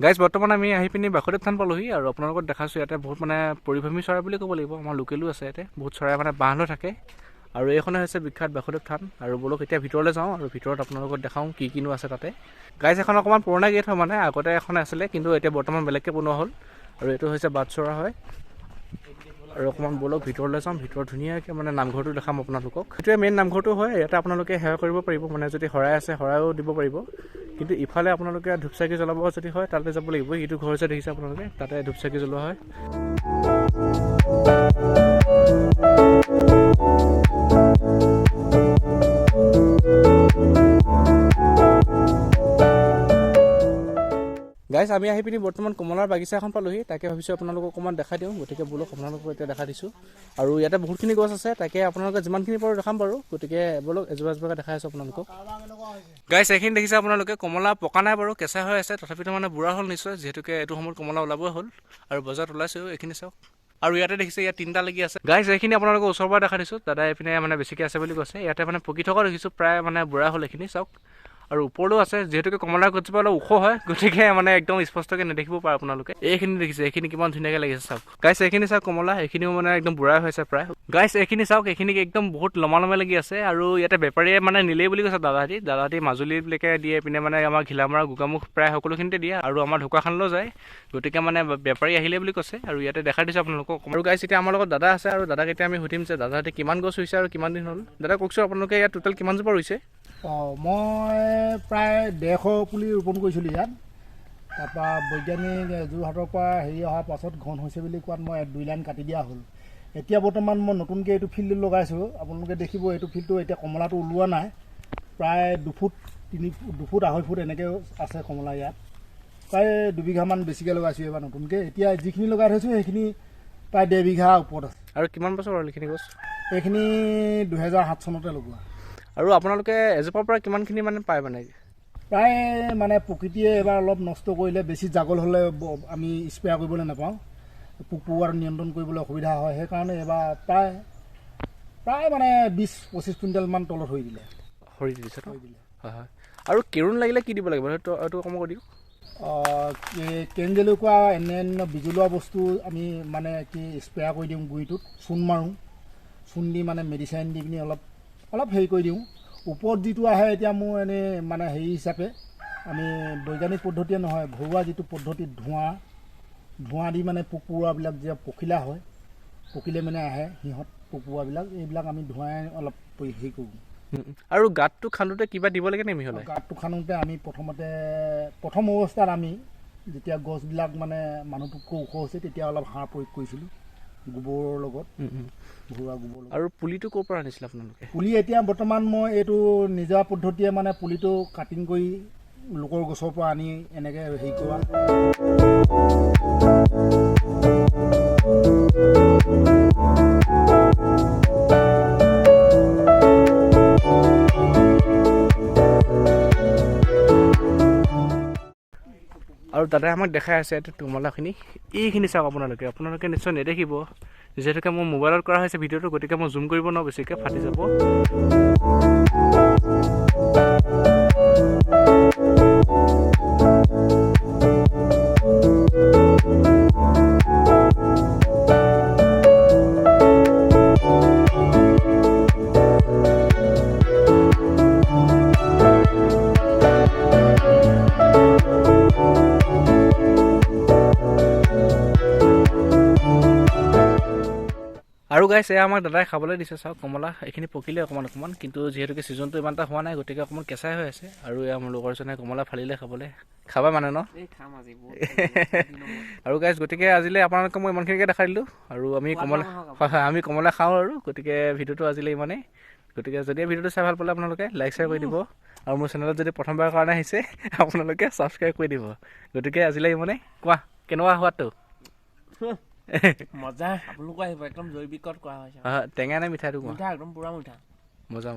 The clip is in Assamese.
গাইজ বৰ্তমান আমি আহি পিনি বাসুদেৱ থান পালোহি আৰু আপোনালোকক দেখাইছোঁ ইয়াতে বহুত মানে পৰিভ্ৰমী চৰাই বুলি ক'ব লাগিব আমাৰ লোকেলো আছে ইয়াতে বহুত চৰাই মানে বাঁহ লৈ থাকে আৰু এইখনে হৈছে বিখ্যাত বাসুদেৱ থান আৰু বলক এতিয়া ভিতৰলৈ যাওঁ আৰু ভিতৰত আপোনালোকক দেখাওঁ কি কিনো আছে তাতে গাইজ এখন অকণমান পুৰণা গেট হয় মানে আগতে এখন আছিলে কিন্তু এতিয়া বৰ্তমান বেলেগকৈ বনোৱা হ'ল আৰু এইটো হৈছে বাটচৰা হয় আৰু অকণমান বলক ভিতৰলৈ যাওঁ ভিতৰত ধুনীয়াকৈ মানে নামঘৰটো দেখাম আপোনালোকক সেইটোৱে মেইন নামঘৰটো হয় ইয়াতে আপোনালোকে সেৱা কৰিব পাৰিব মানে যদি শৰাই আছে শৰাইও দিব পাৰিব কিন্তু ইফালে আপোনালোকে ধূপচাকি জ্বলাব যদি হয় তালৈ যাব লাগিব এইটো ঘৰ যে দেখিছে আপোনালোকে তাতে ধূপচাকি জ্বলোৱা হয় গাইজ আমি আহি পিনি বৰ্তমান কমলাৰ বাগিচা এখন পালোহি তাকে ভাবিছোঁ আপোনালোকক অকণমান দেখাই দিওঁ গতিকে বলক আপোনালোকক এতিয়া দেখা দিছোঁ আৰু ইয়াতে বহুতখিনি গছ আছে তাকে আপোনালোকে যিমানখিনি পাৰোঁ দেখাম বাৰু গতিকে বলক এজোপা এজোপাকৈ দেখাই আছোঁ আপোনালোকক গাইজ এইখিনি দেখিছে আপোনালোকে কমলা পকা নাই বাৰু কেঁচা হৈ আছে তথাপিতো মানে বুঢ়া হ'ল নিশ্চয় যিহেতুকে এইটো সময়ত কমলা ওলাবই হ'ল আৰু বজাৰত ওলাইছেও এইখিনি চাওক আৰু ইয়াতে দেখিছে ইয়াত তিনিটা লাগি আছে গাইজ এইখিনি আপোনালোকক ওচৰৰ পৰা দেখা দিছোঁ দাদা এইপিনে মানে বেছিকৈ আছে বুলি কৈছে ইয়াতে মানে পকি থকা দেখিছোঁ প্ৰায় মানে বুঢ়া হ'ল এইখিনি চাওক আৰু ওপৰলৈও আছে যিহেতুকে কমলাৰ গছজোপা অলপ ওখ হয় গতিকে মানে একদম স্পষ্টকৈ নেদেখিব পাৰে আপোনালোকে এইখিনি দেখিছে এইখিনি কিমান ধুনীয়াকৈ লাগিছে চাওক গাইছ এইখিনি চাওক কমলা এইখিনিও মানে একদম বুঢ়াই হৈছে প্ৰায় গাইছ এইখিনি চাওক এইখিনি একদম বহুত লমা লমা লাগি আছে আৰু ইয়াতে বেপাৰীয়ে মানে নিলেই বুলি কৈছে দাদাহঁতি মাজুলীলৈকে দিয়ে পিনে মানে আমাৰ ঘিলামৰা গোগামুখ প্ৰায় সকলোখিনিতে দিয়ে আৰু আমাৰ ঢকুৱাখানালৈও যায় গতিকে মানে বেপাৰী আহিলে বুলি কৈছে আৰু ইয়াতে দেখাই দিছোঁ আপোনালোকক আৰু গাইছ এতিয়া আমাৰ লগত দাদা আছে আৰু দাদাক এতিয়া আমি সুধিম যে দাদাহঁতে কিমান গছ ৰুইছে আৰু কিমান দিন হ'ল দাদা কওকচোন আপোনালোকে ইয়াত টোটেল কিমানজোপা ৰুইছে মই প্ৰায় 150 পুলি ৰোপণ কৰিছিলোঁ ইয়াত তাৰপৰা বৈজ্ঞানিক যোৰহাটৰ পৰা অহাৰ পাছত ঘন হৈছে বুলি কোৱাত মই 2 লাইন কাটি দিয়া হ'ল এতিয়া বৰ্তমান মই নতুনকৈ এইটো ফিল্ডত লগাইছোঁ আপোনালোকে দেখিব এইটো ফিল্ডটো এতিয়া কমলাটো ওলোৱা নাই প্ৰায় 2 ফুট 2 ফুট 2.5 ফুট এনেকৈ আছে কমলা ইয়াত প্ৰায় 2 বিঘামান বেছিকৈ লগাইছোঁ এইবাৰ নতুনকৈ এতিয়া যিখিনি লগাই থৈছোঁ সেইখিনি প্ৰায় 1.5 বিঘা ওপৰত আছে আৰু কিমান বছৰ হ'ল এইখিনি গছ এইখিনি 2007 চনতে লগোৱা আৰু আপোনালোকে এজোপাৰ পৰা কিমানখিনি মানে পায় মানে প্ৰায় মানে প্ৰকৃতিয়ে এবাৰ অলপ নষ্ট কৰিলে বেছি জাগল হ'লে আমি স্প্ৰে কৰিবলৈ নাপাওঁ পোক পৰুৱাৰ নিয়ন্ত্ৰণ কৰিবলৈ অসুবিধা হয় সেইকাৰণে এবাৰ প্ৰায় মানে 20-25 কুইণ্টেলমান তলত হৈ দিলে হয় হয় আৰু কেৰুণ লাগিলে কি দিব লাগিব এইটো অকণমান কৈ দিয়ক কেঞ্জেলুকুৱা অন্যান্য বিজলুৱা বস্তু আমি মানে কি স্প্ৰে কৰি দিওঁ গুৰিটোত চূণ মাৰোঁ চূণ দি মানে মেডিচাইন দি পিনি অলপ হেৰি কৰি দিওঁ ওপৰত যিটো আহে এতিয়া মোৰ এনেই মানে হেৰি হিচাপে আমি বৈজ্ঞানিক পদ্ধতিয়ে নহয় ঘৰুৱা যিটো পদ্ধতিত ধোঁৱা দি মানে পোক পৰুৱাবিলাক যে পকিলে মানে আহে সিহঁত পোক পৰুৱাবিলাক এইবিলাক আমি ধোঁৱাই অলপ হেৰি কৰোঁ আৰু গাঁতটো খান্দোতে কিবা দিব লাগে নে মিহলাই গাঁতটো খান্দোতে আমি প্ৰথম অৱস্থাত আমি যেতিয়া গছবিলাক মানে মানুহটোতকৈ ওখ হৈছে তেতিয়া অলপ সাৰ প্ৰয়োগ কৰিছিলোঁ গোবৰৰ লগত ঘৰুৱা গোবৰ আৰু পুলিটো ক'ৰ পৰা আনিছিলে আপোনালোকে পুলি এতিয়া বৰ্তমান মই এইটো নিজা পদ্ধতিয়ে মানে পুলিটো কাটিং কৰি লোকৰ গছৰ পৰা আনি এনেকৈ হেৰি কৰা আৰু দাদাই আমাক দেখাই আছে এইটো কমলাখিনি এইখিনি চাওক আপোনালোকে নিশ্চয় নেদেখিব যিহেতুকে মোৰ মোবাইলত কৰা হৈছে ভিডিঅ'টো গতিকে মই জুম কৰিব নোৱাৰোঁ বেছিকৈ ফাটি যাব আৰু গাইছ এয়া আমাক দাদাই খাবলৈ দিছে চাওক কমলা এইখিনি পকিলে অকণমান কিন্তু যিহেতুকে ছিজনটো ইমান এটা হোৱা নাই গতিকে অকণমান কেঁচাই হৈ আছে আৰু এয়া মোৰ লগৰজনে কমলা ফালিলে খাবলৈ খাবা মানে ন আৰু গাইছ গতিকে আজিলৈ আপোনালোকক মই ইমানখিনিকে দেখাই দিলোঁ আৰু আমি কমলা খাওঁ আৰু গতিকে ভিডিঅ'টো আজিলৈ ইমানেই গতিকে যদি ভিডিঅ'টো চাই ভাল পালে আপোনালোকে লাইক শ্বেয়াৰ কৰি দিব আৰু মোৰ চেনেলত যদি প্ৰথমবাৰৰ কাৰণে আহিছে আপোনালোকে ছাবস্ক্ৰাইব কৰি দিব গতিকে আজিলৈ মানে কোৱা কেনেকুৱা হোৱাটো মজা আপোনালোকো আহিব একদম জৈৱিকত কৰা হৈছে টেঙা নে মিঠাইটো কোৱা মিঠা একদম পুৰা মিঠা মজা